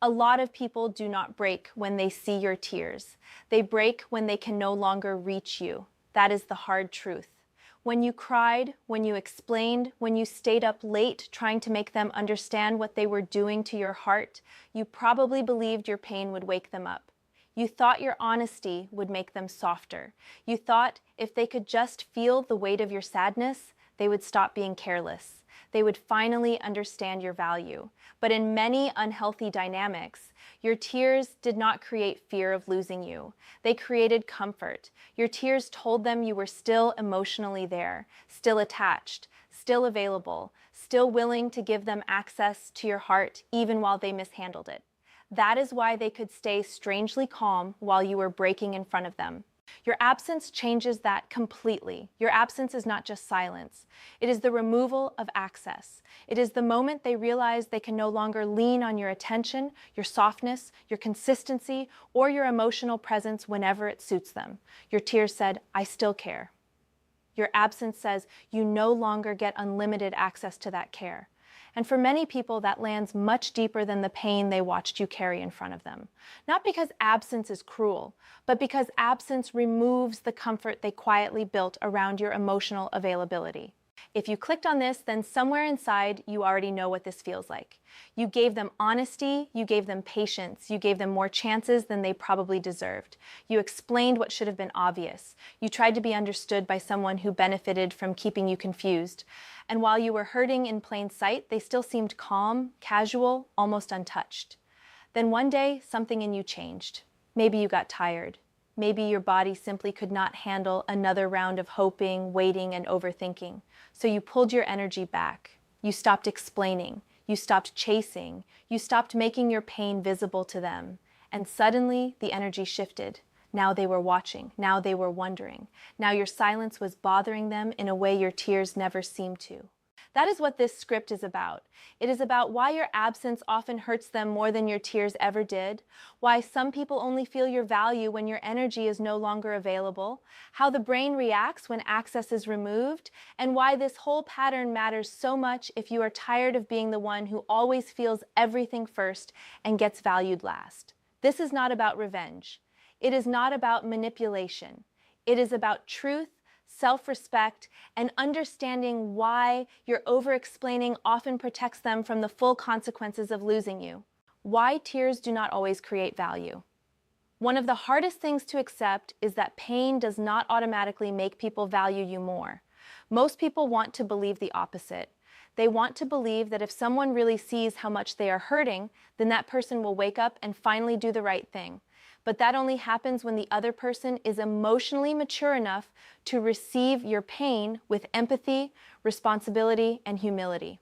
A lot of people do not break when they see your tears. They break when they can no longer reach you. That is the hard truth. When you cried, when you explained, when you stayed up late trying to make them understand what they were doing to your heart, you probably believed your pain would wake them up. You thought your honesty would make them softer. You thought if they could just feel the weight of your sadness, they would stop being careless. They would finally understand your value. But in many unhealthy dynamics, your tears did not create fear of losing you. They created comfort. Your tears told them you were still emotionally there, still attached, still available, still willing to give them access to your heart even while they mishandled it. That is why they could stay strangely calm while you were breaking in front of them. Your absence changes that completely. Your absence is not just silence. It is the removal of access. It is the moment they realize they can no longer lean on your attention, your softness, your consistency, or your emotional presence whenever it suits them. Your tears said, "I still care." Your absence says you no longer get unlimited access to that care. And for many people, that lands much deeper than the pain they watched you carry in front of them. Not because absence is cruel, but because absence removes the comfort they quietly built around your emotional availability. If you clicked on this, then somewhere inside, you already know what this feels like. You gave them honesty, you gave them patience, you gave them more chances than they probably deserved. You explained what should have been obvious. You tried to be understood by someone who benefited from keeping you confused. And while you were hurting in plain sight, they still seemed calm, casual, almost untouched. Then one day, something in you changed. Maybe you got tired. Maybe your body simply could not handle another round of hoping, waiting, and overthinking. So you pulled your energy back. You stopped explaining. You stopped chasing. You stopped making your pain visible to them. And suddenly, the energy shifted. Now they were watching. Now they were wondering. Now your silence was bothering them in a way your tears never seemed to. That is what this script is about. It is about why your absence often hurts them more than your tears ever did, why some people only feel your value when your energy is no longer available, how the brain reacts when access is removed, and why this whole pattern matters so much if you are tired of being the one who always feels everything first and gets valued last. This is not about revenge. It is not about manipulation. It is about truth, self-respect, and understanding why your over-explaining often protects them from the full consequences of losing you. Why tears do not always create value. One of the hardest things to accept is that pain does not automatically make people value you more. Most people want to believe the opposite. They want to believe that if someone really sees how much they are hurting, then that person will wake up and finally do the right thing. But that only happens when the other person is emotionally mature enough to receive your pain with empathy, responsibility, and humility.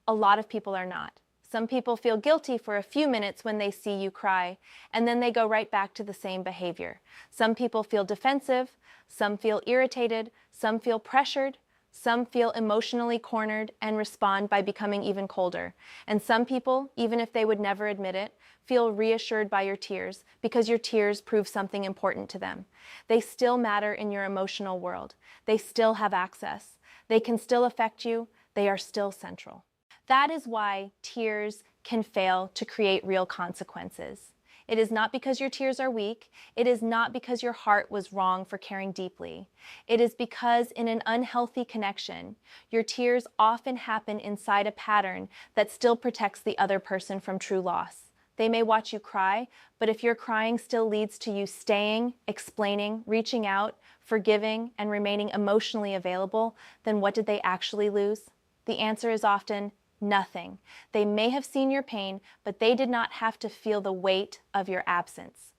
A lot of people are not. Some people feel guilty for a few minutes when they see you cry, and then they go right back to the same behavior. Some people feel defensive, some feel irritated, some feel pressured, some feel emotionally cornered and respond by becoming even colder. And some people, even if they would never admit it, feel reassured by your tears because your tears prove something important to them. They still matter in your emotional world. They still have access. They can still affect you. They are still central. That is why tears can fail to create real consequences. It is not because your tears are weak. It is not because your heart was wrong for caring deeply. It is because in an unhealthy connection, your tears often happen inside a pattern that still protects the other person from true loss. They may watch you cry, but if your crying still leads to you staying, explaining, reaching out, forgiving, and remaining emotionally available, then what did they actually lose? The answer is often nothing. They may have seen your pain, but they did not have to feel the weight of your absence.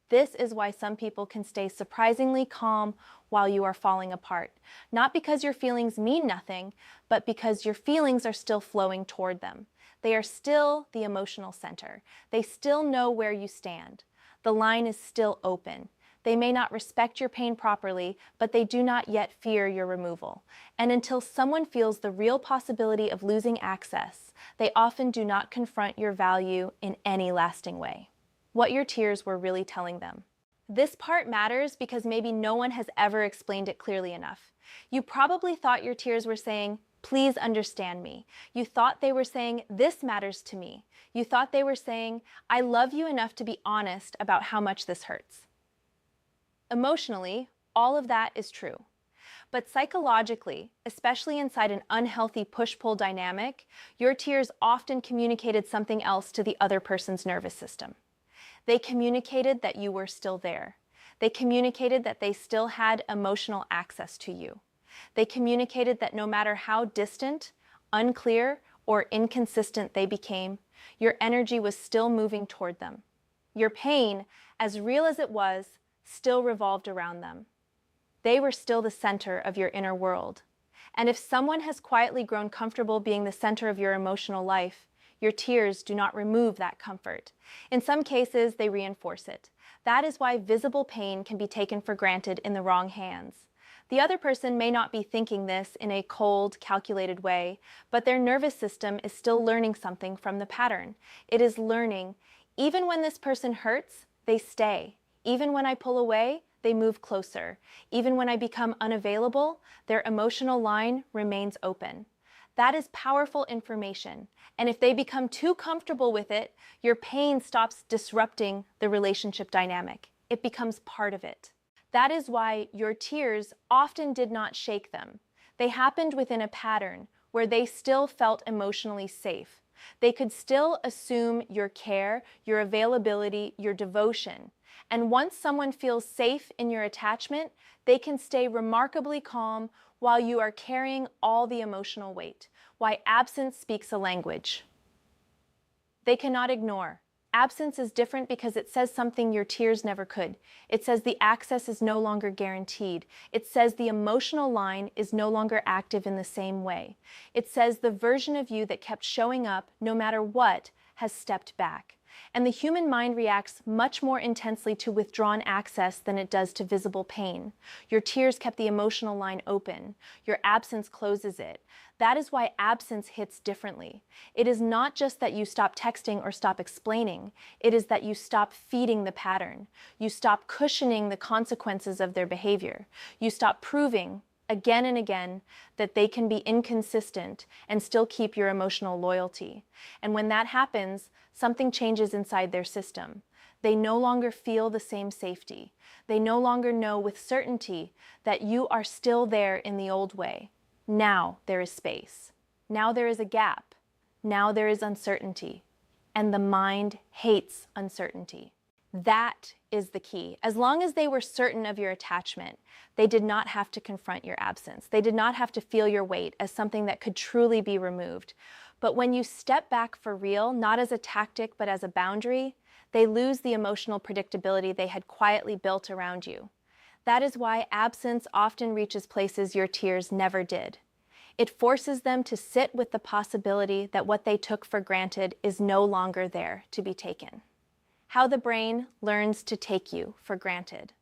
This is why some people can stay surprisingly calm while you are falling apart. Not because your feelings mean nothing, but because your feelings are still flowing toward them. They are still the emotional center. They still know where you stand. The line is still open. They may not respect your pain properly, but they do not yet fear your removal. And until someone feels the real possibility of losing access, they often do not confront your value in any lasting way. What your tears were really telling them. This part matters because maybe no one has ever explained it clearly enough. You probably thought your tears were saying, "Please understand me." You thought they were saying, "This matters to me." You thought they were saying, "I love you enough to be honest about how much this hurts." Emotionally, all of that is true. But psychologically, especially inside an unhealthy push-pull dynamic, your tears often communicated something else to the other person's nervous system. They communicated that you were still there. They communicated that they still had emotional access to you. They communicated that no matter how distant, unclear, or inconsistent they became, your energy was still moving toward them. Your pain, as real as it was, still revolved around them. They were still the center of your inner world. And if someone has quietly grown comfortable being the center of your emotional life, your tears do not remove that comfort. In some cases, they reinforce it. That is why visible pain can be taken for granted in the wrong hands. The other person may not be thinking this in a cold, calculated way, but their nervous system is still learning something from the pattern. It is learning, even when this person hurts, they stay. Even when I pull away, they move closer. Even when I become unavailable, their emotional line remains open. That is powerful information. And if they become too comfortable with it, your pain stops disrupting the relationship dynamic. It becomes part of it. That is why your tears often did not shake them. They happened within a pattern where they still felt emotionally safe. They could still assume your care, your availability, your devotion. And once someone feels safe in your attachment, they can stay remarkably calm while you are carrying all the emotional weight. Why absence speaks a language they cannot ignore. Absence is different because it says something your tears never could. It says the access is no longer guaranteed. It says the emotional line is no longer active in the same way. It says the version of you that kept showing up no matter what has stepped back. And the human mind reacts much more intensely to withdrawn access than it does to visible pain. Your tears kept the emotional line open. Your absence closes it. That is why absence hits differently. It is not just that you stop texting or stop explaining. It is that you stop feeding the pattern. You stop cushioning the consequences of their behavior. You stop proving again and again that they can be inconsistent and still keep your emotional loyalty. And when that happens, something changes inside their system. They no longer feel the same safety. They no longer know with certainty that you are still there in the old way. Now there is space. Now there is a gap. Now there is uncertainty. And the mind hates uncertainty. That is the key. As long as they were certain of your attachment, they did not have to confront your absence. They did not have to feel your weight as something that could truly be removed. But when you step back for real, not as a tactic but as a boundary, they lose the emotional predictability they had quietly built around you. That is why absence often reaches places your tears never did. It forces them to sit with the possibility that what they took for granted is no longer there to be taken. How the brain learns to take you for granted.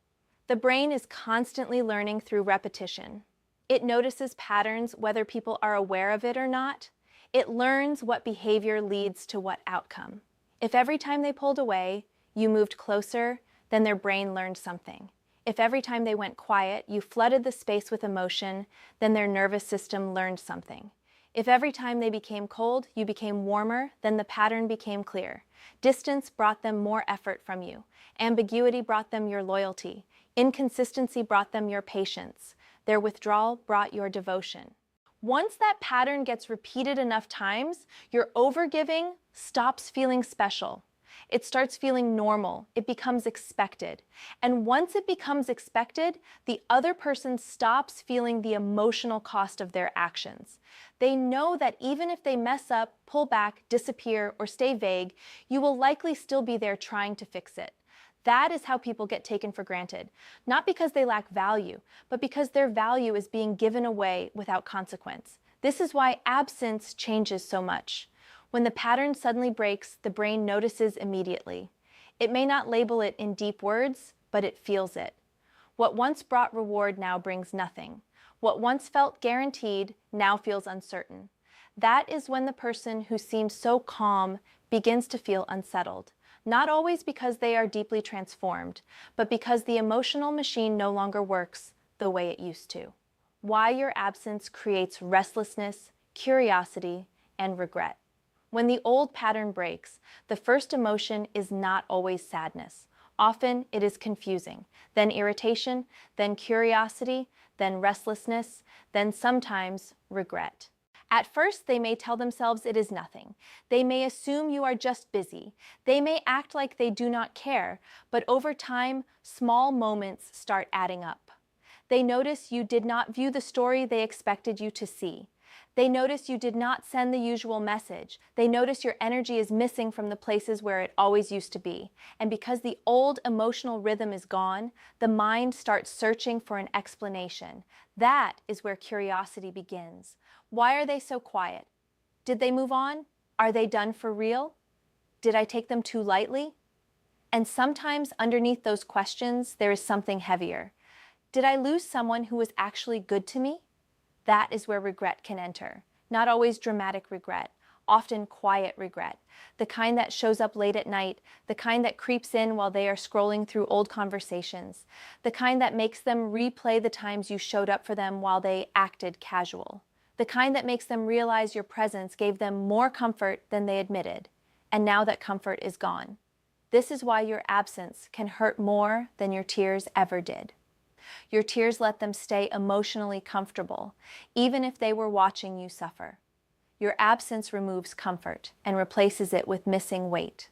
The brain is constantly learning through repetition. It notices patterns whether people are aware of it or not. It learns what behavior leads to what outcome. If every time they pulled away, you moved closer, then their brain learned something. If every time they went quiet, you flooded the space with emotion, then their nervous system learned something. If every time they became cold, you became warmer, then the pattern became clear. Distance brought them more effort from you. Ambiguity brought them your loyalty. Inconsistency brought them your patience. Their withdrawal brought your devotion. Once that pattern gets repeated enough times, your overgiving stops feeling special. It starts feeling normal. It becomes expected. And once it becomes expected, the other person stops feeling the emotional cost of their actions. They know that even if they mess up, pull back, disappear, or stay vague, you will likely still be there trying to fix it. That is how people get taken for granted, not because they lack value, but because their value is being given away without consequence. This is why absence changes so much. When the pattern suddenly breaks, the brain notices immediately. It may not label it in deep words, but it feels it. What once brought reward now brings nothing. What once felt guaranteed now feels uncertain. That is when the person who seems so calm begins to feel unsettled. Not always because they are deeply transformed, but because the emotional machine no longer works the way it used to. Why your absence creates restlessness, curiosity, and regret. When the old pattern breaks, the first emotion is not always sadness. Often it is confusing, then irritation, then curiosity, then restlessness, then sometimes regret. At first, they may tell themselves it is nothing. They may assume you are just busy. They may act like they do not care, but over time, small moments start adding up. They notice you did not view the story they expected you to see. They notice you did not send the usual message. They notice your energy is missing from the places where it always used to be. And because the old emotional rhythm is gone, the mind starts searching for an explanation. That is where curiosity begins. Why are they so quiet? Did they move on? Are they done for real? Did I take them too lightly? And sometimes underneath those questions, there is something heavier. Did I lose someone who was actually good to me? That is where regret can enter. Not always dramatic regret, often quiet regret. The kind that shows up late at night, the kind that creeps in while they are scrolling through old conversations, the kind that makes them replay the times you showed up for them while they acted casual, the kind that makes them realize your presence gave them more comfort than they admitted, and now that comfort is gone. This is why your absence can hurt more than your tears ever did. Your tears let them stay emotionally comfortable, even if they were watching you suffer. Your absence removes comfort and replaces it with missing weight.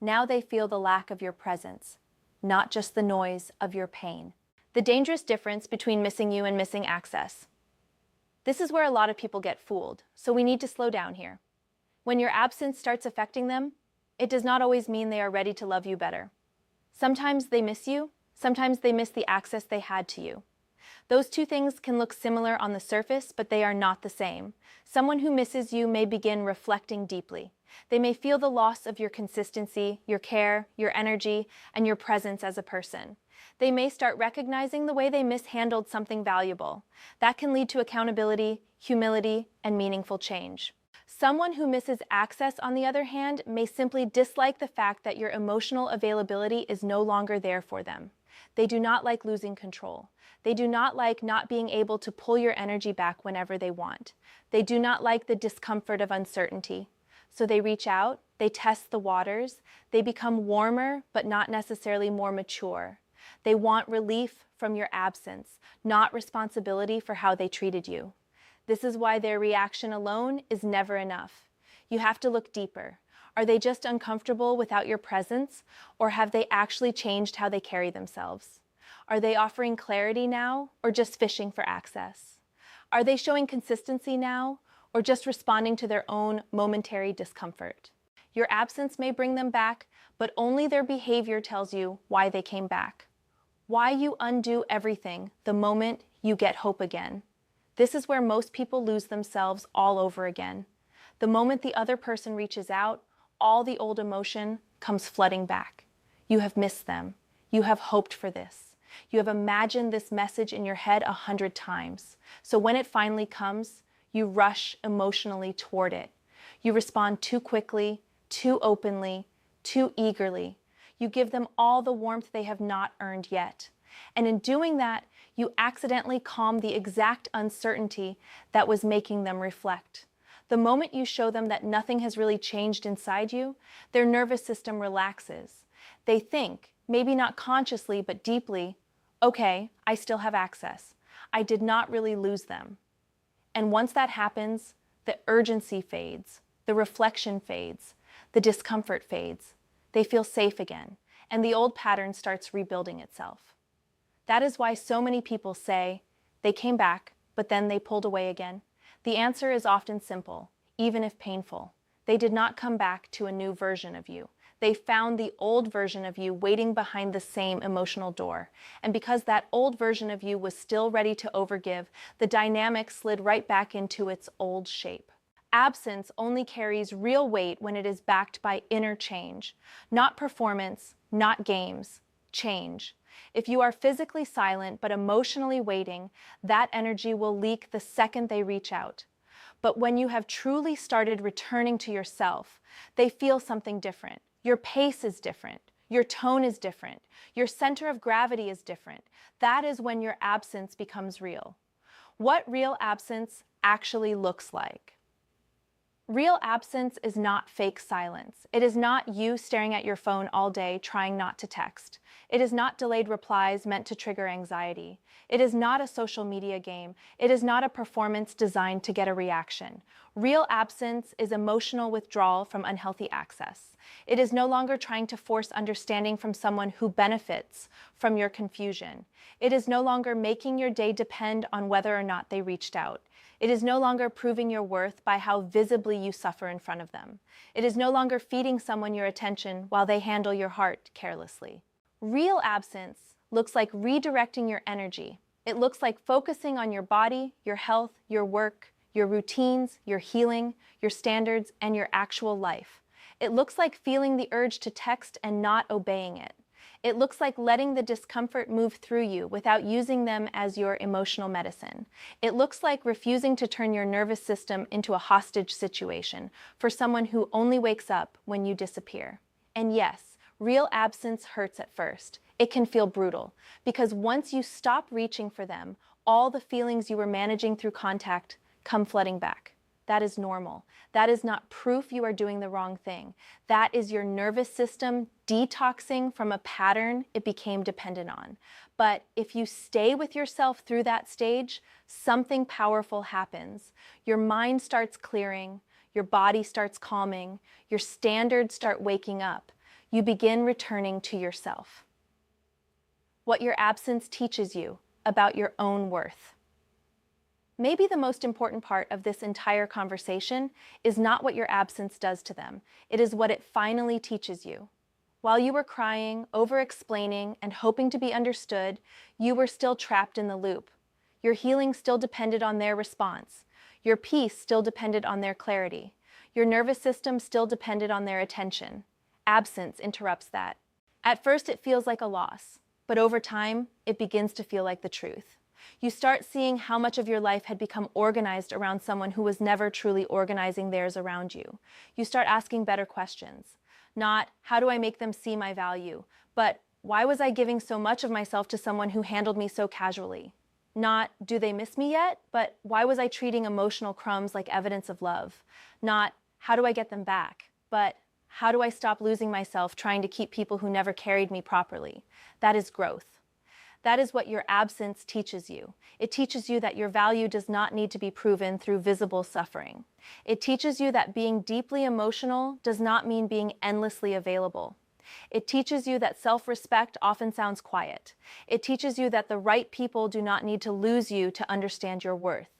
Now they feel the lack of your presence, not just the noise of your pain. The dangerous difference between missing you and missing access. This is where a lot of people get fooled, so we need to slow down here. When your absence starts affecting them, it does not always mean they are ready to love you better. Sometimes they miss you. Sometimes they miss the access they had to you. Those two things can look similar on the surface, but they are not the same. Someone who misses you may begin reflecting deeply. They may feel the loss of your consistency, your care, your energy, and your presence as a person. They may start recognizing the way they mishandled something valuable. That can lead to accountability, humility, and meaningful change. Someone who misses access, on the other hand, may simply dislike the fact that your emotional availability is no longer there for them. They do not like losing control. They do not like not being able to pull your energy back whenever they want. They do not like the discomfort of uncertainty. So they reach out, they test the waters, they become warmer but not necessarily more mature. They want relief from your absence, not responsibility for how they treated you. This is why their reaction alone is never enough. You have to look deeper. Are they just uncomfortable without your presence, or have they actually changed how they carry themselves? Are they offering clarity now, or just fishing for access? Are they showing consistency now, or just responding to their own momentary discomfort? Your absence may bring them back, but only their behavior tells you why they came back. Why you undo everything the moment you get hope again. This is where most people lose themselves all over again. The moment the other person reaches out, all the old emotion comes flooding back. You have missed them. You have hoped for this. You have imagined this message in your head 100 times. So when it finally comes, you rush emotionally toward it. You respond too quickly, too openly, too eagerly. You give them all the warmth they have not earned yet. And in doing that, you accidentally calm the exact uncertainty that was making them reflect. The moment you show them that nothing has really changed inside you, their nervous system relaxes. They think, maybe not consciously but deeply, okay, I still have access. I did not really lose them. And once that happens, the urgency fades, the reflection fades, the discomfort fades. They feel safe again, and the old pattern starts rebuilding itself. That is why so many people say, they came back, but then they pulled away again. The answer is often simple, even if painful. They did not come back to a new version of you. They found the old version of you waiting behind the same emotional door. And because that old version of you was still ready to overgive, the dynamic slid right back into its old shape. Absence only carries real weight when it is backed by inner change, not performance, not games, change. If you are physically silent but emotionally waiting, that energy will leak the second they reach out. But when you have truly started returning to yourself, they feel something different. Your pace is different. Your tone is different. Your center of gravity is different. That is when your absence becomes real. What real absence actually looks like. Real absence is not fake silence. It is not you staring at your phone all day trying not to text. It is not delayed replies meant to trigger anxiety. It is not a social media game. It is not a performance designed to get a reaction. Real absence is emotional withdrawal from unhealthy access. It is no longer trying to force understanding from someone who benefits from your confusion. It is no longer making your day depend on whether or not they reached out. It is no longer proving your worth by how visibly you suffer in front of them. It is no longer feeding someone your attention while they handle your heart carelessly. Real absence looks like redirecting your energy. It looks like focusing on your body, your health, your work, your routines, your healing, your standards, and your actual life. It looks like feeling the urge to text and not obeying it. It looks like letting the discomfort move through you without using them as your emotional medicine. It looks like refusing to turn your nervous system into a hostage situation for someone who only wakes up when you disappear. And yes, real absence hurts at first. It can feel brutal, because once you stop reaching for them, all the feelings you were managing through contact come flooding back. That is normal. That is not proof you are doing the wrong thing. That is your nervous system detoxing from a pattern it became dependent on. But if you stay with yourself through that stage, something powerful happens. Your mind starts clearing, your body starts calming, your standards start waking up. You begin returning to yourself. What your absence teaches you about your own worth. Maybe the most important part of this entire conversation is not what your absence does to them. It is what it finally teaches you. While you were crying, over-explaining, and hoping to be understood, you were still trapped in the loop. Your healing still depended on their response. Your peace still depended on their clarity. Your nervous system still depended on their attention. Absence interrupts that. At first, it feels like a loss, but over time, it begins to feel like the truth. You start seeing how much of your life had become organized around someone who was never truly organizing theirs around you. You start asking better questions. Not, how do I make them see my value? But, why was I giving so much of myself to someone who handled me so casually? Not, do they miss me yet? But, why was I treating emotional crumbs like evidence of love? Not, how do I get them back? But, how do I stop losing myself trying to keep people who never carried me properly? That is growth. That is what your absence teaches you. It teaches you that your value does not need to be proven through visible suffering. It teaches you that being deeply emotional does not mean being endlessly available. It teaches you that self-respect often sounds quiet. It teaches you that the right people do not need to lose you to understand your worth.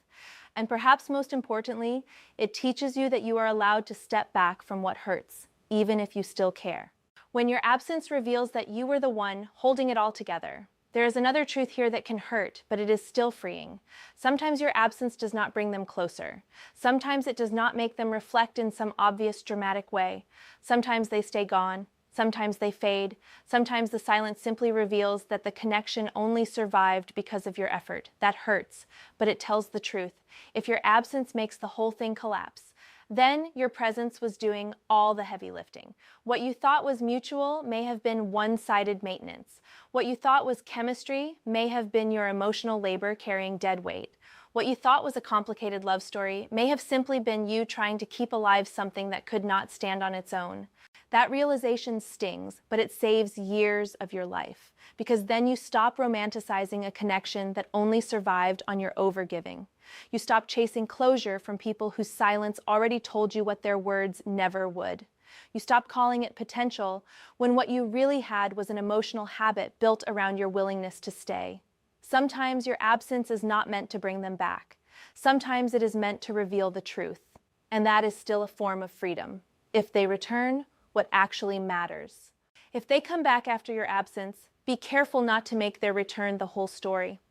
And perhaps most importantly, it teaches you that you are allowed to step back from what hurts, even if you still care. When your absence reveals that you were the one holding it all together, there is another truth here that can hurt, but it is still freeing. Sometimes your absence does not bring them closer. Sometimes it does not make them reflect in some obvious, dramatic way. Sometimes they stay gone. Sometimes they fade. Sometimes the silence simply reveals that the connection only survived because of your effort. That hurts, but it tells the truth. If your absence makes the whole thing collapse, then your presence was doing all the heavy lifting. What you thought was mutual may have been one-sided maintenance. What you thought was chemistry may have been your emotional labor carrying dead weight. What you thought was a complicated love story may have simply been you trying to keep alive something that could not stand on its own. That realization stings, but it saves years of your life, because then you stop romanticizing a connection that only survived on your overgiving. You stop chasing closure from people whose silence already told you what their words never would. You stop calling it potential when what you really had was an emotional habit built around your willingness to stay. Sometimes your absence is not meant to bring them back. Sometimes it is meant to reveal the truth, and that is still a form of freedom. If they return, what actually matters. If they come back after your absence, be careful not to make their return the whole story.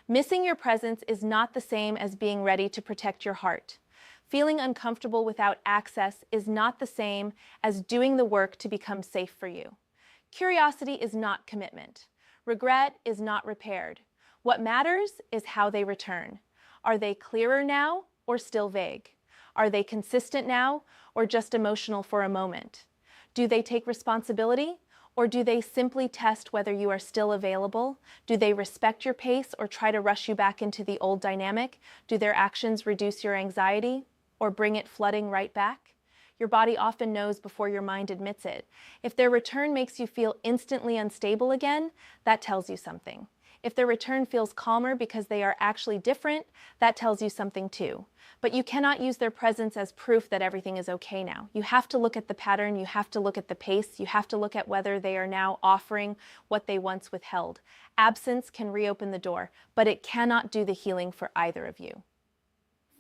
Missing your presence is not the same as being ready to protect your heart. Feeling uncomfortable without access is not the same as doing the work to become safe for you. Curiosity is not commitment. Regret is not repaired. What matters is how they return. Are they clearer now or still vague? Are they consistent now or just emotional for a moment? Do they take responsibility Or do they simply test whether you are still available? Do they respect your pace or try to rush you back into the old dynamic? Do their actions reduce your anxiety or bring it flooding right back? Your body often knows before your mind admits it. If their return makes you feel instantly unstable again, that tells you something. If their return feels calmer because they are actually different, that tells you something too. But you cannot use their presence as proof that everything is okay now. You have to look at the pattern, you have to look at the pace, you have to look at whether they are now offering what they once withheld. Absence can reopen the door, but it cannot do the healing for either of you.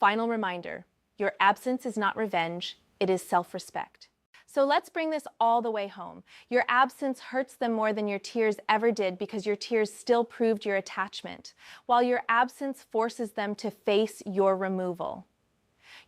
Final reminder, your absence is not revenge, it is self-respect. So let's bring this all the way home. Your absence hurts them more than your tears ever did because your tears still proved your attachment, while your absence forces them to face your removal.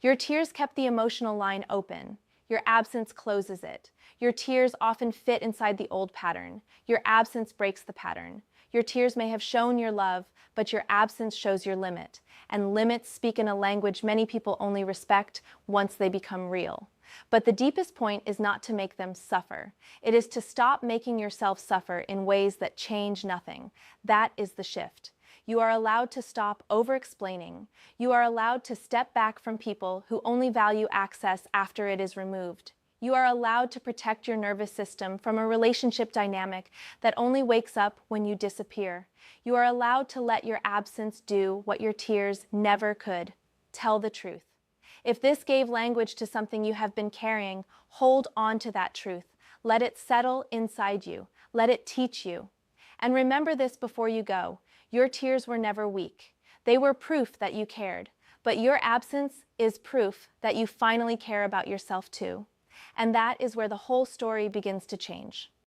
Your tears kept the emotional line open. Your absence closes it. Your tears often fit inside the old pattern. Your absence breaks the pattern. Your tears may have shown your love, but your absence shows your limit. And limits speak in a language many people only respect once they become real. But the deepest point is not to make them suffer. It is to stop making yourself suffer in ways that change nothing. That is the shift. You are allowed to stop over-explaining. You are allowed to step back from people who only value access after it is removed. You are allowed to protect your nervous system from a relationship dynamic that only wakes up when you disappear. You are allowed to let your absence do what your tears never could. Tell the truth. If this gave language to something you have been carrying, hold on to that truth. Let it settle inside you. Let it teach you. And remember this before you go. Your tears were never weak. They were proof that you cared. But your absence is proof that you finally care about yourself too. And that is where the whole story begins to change.